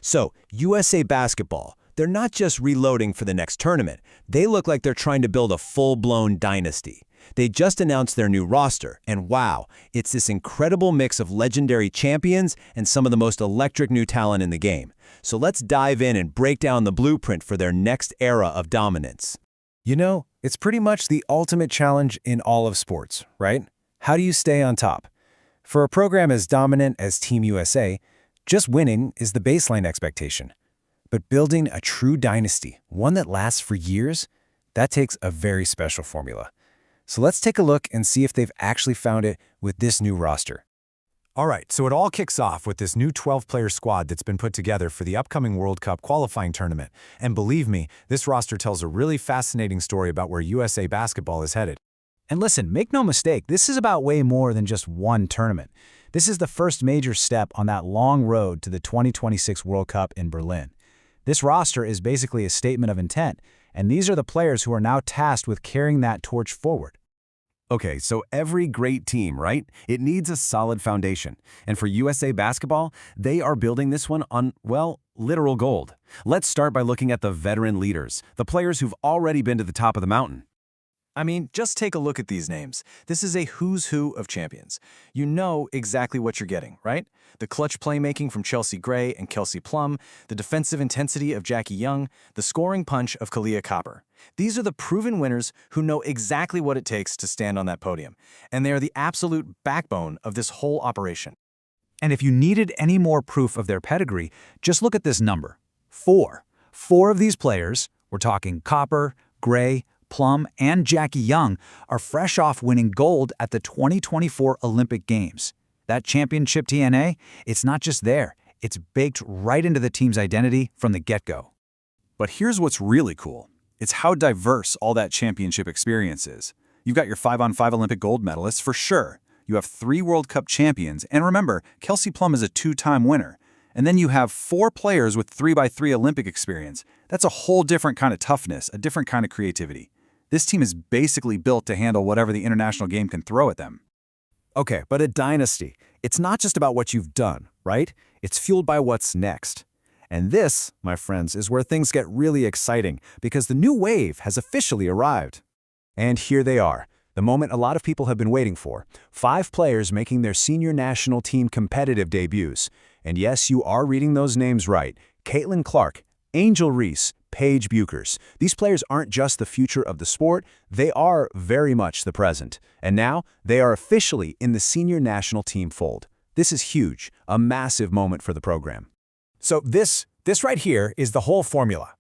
So, USA Basketball, they're not just reloading for the next tournament. They look like they're trying to build a full-blown dynasty. They just announced their new roster, and wow, it's this incredible mix of legendary champions and some of the most electric new talent in the game. So let's dive in and break down the blueprint for their next era of dominance. You know, it's pretty much the ultimate challenge in all of sports, right? How do you stay on top? For a program as dominant as Team USA, just winning is the baseline expectation. But building a true dynasty, one that lasts for years, that takes a very special formula. So let's take a look and see if they've actually found it with this new roster. All right, so it all kicks off with this new 12-player squad that's been put together for the upcoming World Cup qualifying tournament. And believe me, this roster tells a really fascinating story about where USA Basketball is headed. And listen, make no mistake, this is about way more than just one tournament. This is the first major step on that long road to the 2026 World Cup in Berlin. This roster is basically a statement of intent, and these are the players who are now tasked with carrying that torch forward. Okay, so every great team, right? It needs a solid foundation. And for USA Basketball, they are building this one on, well, literal gold. Let's start by looking at the veteran leaders, the players who've already been to the top of the mountain. I mean, just take a look at these names. This is a who's who of champions. You know exactly what you're getting, right? The clutch playmaking from Chelsea Gray and Kelsey Plum, the defensive intensity of Jackie Young, the scoring punch of Kahleah. These are the proven winners who know exactly what it takes to stand on that podium, and they are the absolute backbone of this whole operation. And if you needed any more proof of their pedigree, just look at this number. 4. 4 of these players, we're talking Copper, Gray, Plum, and Jackie Young, are fresh off winning gold at the 2024 Olympic Games. That championship DNA, it's not just there, it's baked right into the team's identity from the get-go. But here's what's really cool. It's how diverse all that championship experience is. You've got your 5-on-5 Olympic gold medalists for sure. You have 3 World Cup champions, and remember, Kelsey Plum is a 2-time winner. And then you have 4 players with 3x3 Olympic experience. That's a whole different kind of toughness, a different kind of creativity. This team is basically built to handle whatever the international game can throw at them. Okay, but a dynasty, it's not just about what you've done, right? It's fueled by what's next. And this, my friends, is where things get really exciting because the new wave has officially arrived. And here they are, the moment a lot of people have been waiting for. 5 players making their senior national team competitive debuts. And yes, you are reading those names right. Caitlin Clark, Angel Reese, Paige Bueckers. These players aren't just the future of the sport, they are very much the present. And now, they are officially in the senior national team fold. This is huge, a massive moment for the program. So this right here is the whole formula.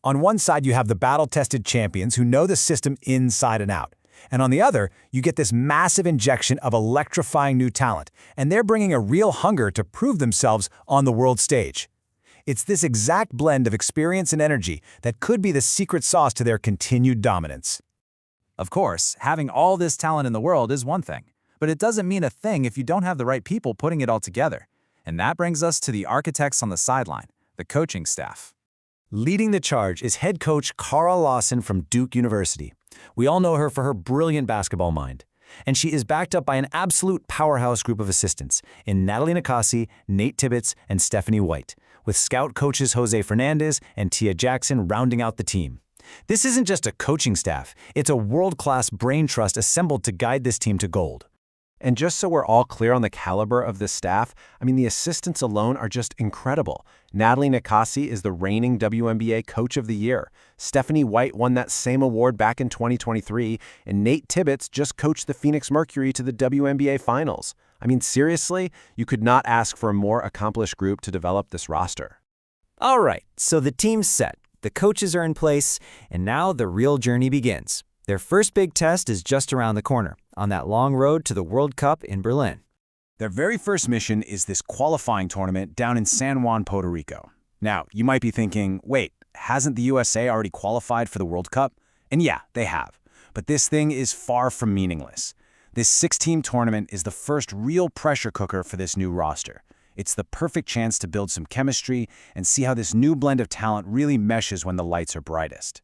On one side, you have the battle-tested champions who know the system inside and out. And on the other, you get this massive injection of electrifying new talent, and they're bringing a real hunger to prove themselves on the world stage. It's this exact blend of experience and energy that could be the secret sauce to their continued dominance. Of course, having all this talent in the world is one thing, but it doesn't mean a thing if you don't have the right people putting it all together. And that brings us to the architects on the sideline, the coaching staff. Leading the charge is head coach Carl Lawson from Duke University. We all know her for her brilliant basketball mind. And she is backed up by an absolute powerhouse group of assistants in Natalie Nakasi, Nate Tibbetts, and Stephanie White, with scout coaches Jose Fernandez and Tia Jackson rounding out the team. This isn't just a coaching staff, it's a world-class brain trust assembled to guide this team to gold. And just so we're all clear on the caliber of this staff, I mean, the assistants alone are just incredible. Natalie Nakasi is the reigning WNBA Coach of the Year. Stephanie White won that same award back in 2023, and Nate Tibbetts just coached the Phoenix Mercury to the WNBA Finals. I mean, seriously, you could not ask for a more accomplished group to develop this roster. All right, so the team's set, the coaches are in place, and now the real journey begins. Their first big test is just around the corner, on that long road to the World Cup in Berlin. Their very first mission is this qualifying tournament down in San Juan, Puerto Rico. Now, you might be thinking, wait, hasn't the USA already qualified for the World Cup? And yeah, they have. But this thing is far from meaningless. This 6-team tournament is the first real pressure cooker for this new roster. It's the perfect chance to build some chemistry and see how this new blend of talent really meshes when the lights are brightest.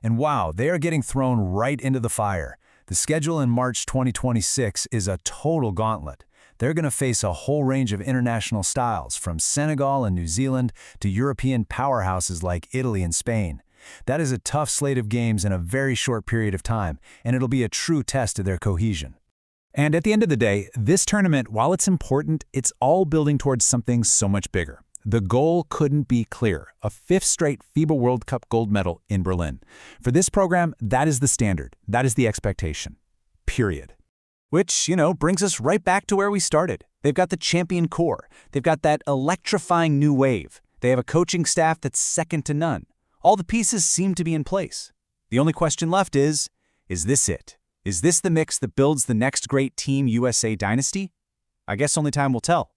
And wow, they are getting thrown right into the fire. The schedule in March 2026 is a total gauntlet. They're going to face a whole range of international styles, from Senegal and New Zealand to European powerhouses like Italy and Spain. That is a tough slate of games in a very short period of time, and it'll be a true test of their cohesion. And at the end of the day, this tournament, while it's important, it's all building towards something so much bigger. The goal couldn't be clearer: a 5th straight FIBA World Cup gold medal in Berlin. For this program, that is the standard. That is the expectation. Period. Which, brings us right back to where we started. They've got the champion core. They've got that electrifying new wave. They have a coaching staff that's second to none. All the pieces seem to be in place. The only question left is this it? Is this the mix that builds the next great Team USA dynasty? I guess only time will tell.